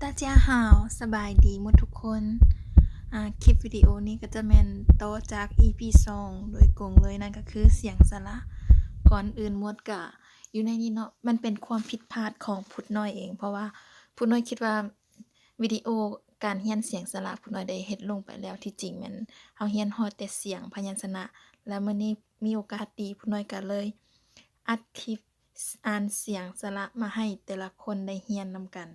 大家好สบายดีหมดทุกคนคลิปวิดีโอนี้ก็จะแม่นต่อจาก EP 2โดยกงเลยนั่นก็คือเสียงสระก่อนอื่นหมดกะอยู่ในนี้เนาะมันเป็นความผิดพลาดของพุทธน้อยเองเพราะว่าพุทธน้อยคิดว่าวิดีโอการเรียนเสียงสระพุทธน้อยได้เฮ็ดลงไปแล้วที่จริงแม่นเฮาเรียนฮอดแต่เสียงพยัญชนะแล้วมื้อนี้มีโอกาสดีพุทธน้อยก็เลยอัดคลิปอ่านเสียงสระมาให้แต่ละคนได้เรียนนำกัน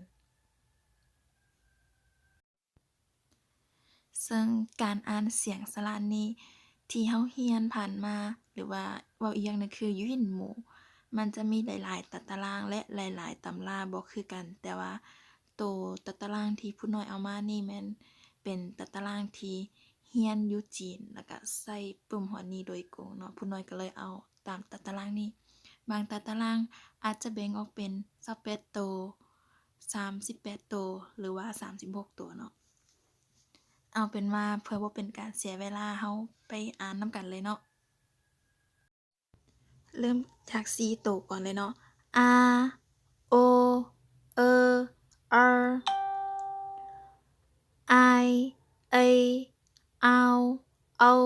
ซึ่งการอ่านเสียงสระนี้ที่เฮาเรียนผ่านมาหรือว่าเว้าอีกอย่างหนึ่งคืออยู่หินหมู่มันจะมีหลายๆตารางและหลายๆตำราบ่คือกันแต่ว่าตารางที่ผู้น้อยเอามานี่แม่นเป็นตารางที่เรียนอยู่จีนแล้วก็ใส่ปึ้มหัวนี้โดยกงเนาะผู้น้อยก็เลยเอาตามตารางนี้บางตารางอาจจะแบ่งออกเป็น28ตัว38ตัวหรือว่า36ตัวเนาะ เอาเป็นว่าเพื่อบ่เป็นการเสียเวลาเฮาไปอ่านนำกันเลยเนาะเริ่มจาก4ตัวก่อนเลยเนาะ A O E R I A Ao Âu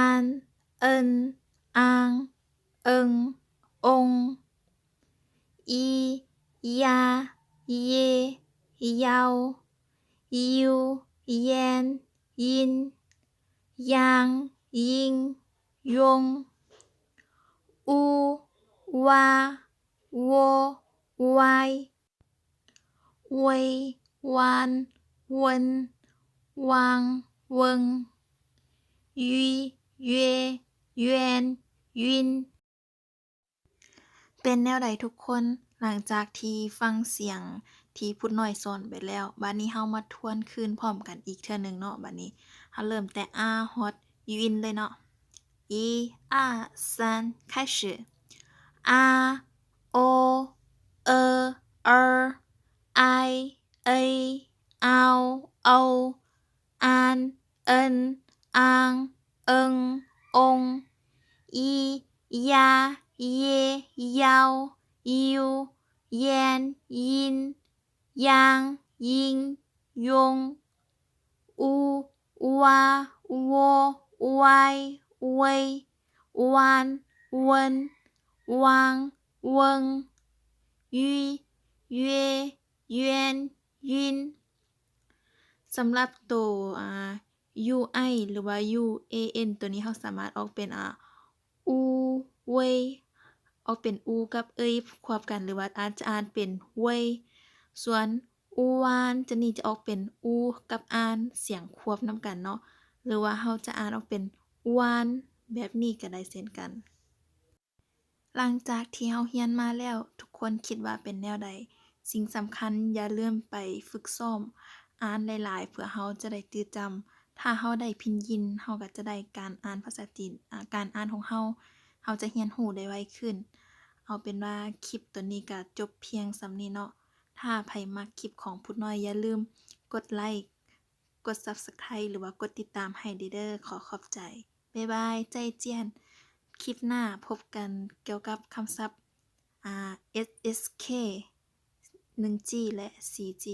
An Ân Ang Ưng Ong Y Ya Ye Yao Yiu Yen Yin Yang Ying Yong U Wa Wo Wai Wei Wan Wen Wang Weng Yu Yue Yuan Yun เป็นแนวใดทุกคนหลังจากที่ฟังเสียงที่พุทธน้อยสอนไปแล้วบัดนี้เฮามาทวนคืนพร้อมกันอีกเทื่อหนึ่งเนาะบัดนี้เฮาเริ่มแต่อาฮอดยูอินเลยเนาะ1 2 3开始a o e r i a ao au an en ang eng ong y ya ye yao yiu yan yin yang yin yong u wa wo wai wei wan wen wang weng yu yue yuan yun สำหรับตัวUI หรือว่า UAN ตัวนี้เราสามารถออกเป็นอูเวยออกเป็นอูกับเอยควบกันหรือว่าอาจจะอ่านเป็นเวยส่วนอูวานจะนี่จะออกเป็นอูกับอ่านเสียงควบนำกันเนาะหรือว่าเราจะอ่านออกเป็นวานแบบนี้ก็ได้เช่นกัน หลังจากที่เราเรียนมาแล้วทุกคนคิดว่าเป็นแนวใดสิ่งสำคัญอย่าลืมไปฝึกซ้อมอ่านหลายๆเพื่อเราจะได้จืดจำถ้าเราได้พินยินเราก็จะได้การอ่านภาษาจีนการอ่านของเราจะเรียนรู้ได้ไวขึ้นเอาเป็นว่าคลิปตัวนี้ก็จบเพียงส่ำนี้เนาะถ้าไผมักคลิปของพุทธน้อยอย่าลืมกดไลค์กด Subscribe หรือว่ากดติดตามให้เด้อขอขอบใจบ๊ายบายใจเจียนคลิปหน้าพบกันเกี่ยวกับคำศัพท์SSK 1G และ 4G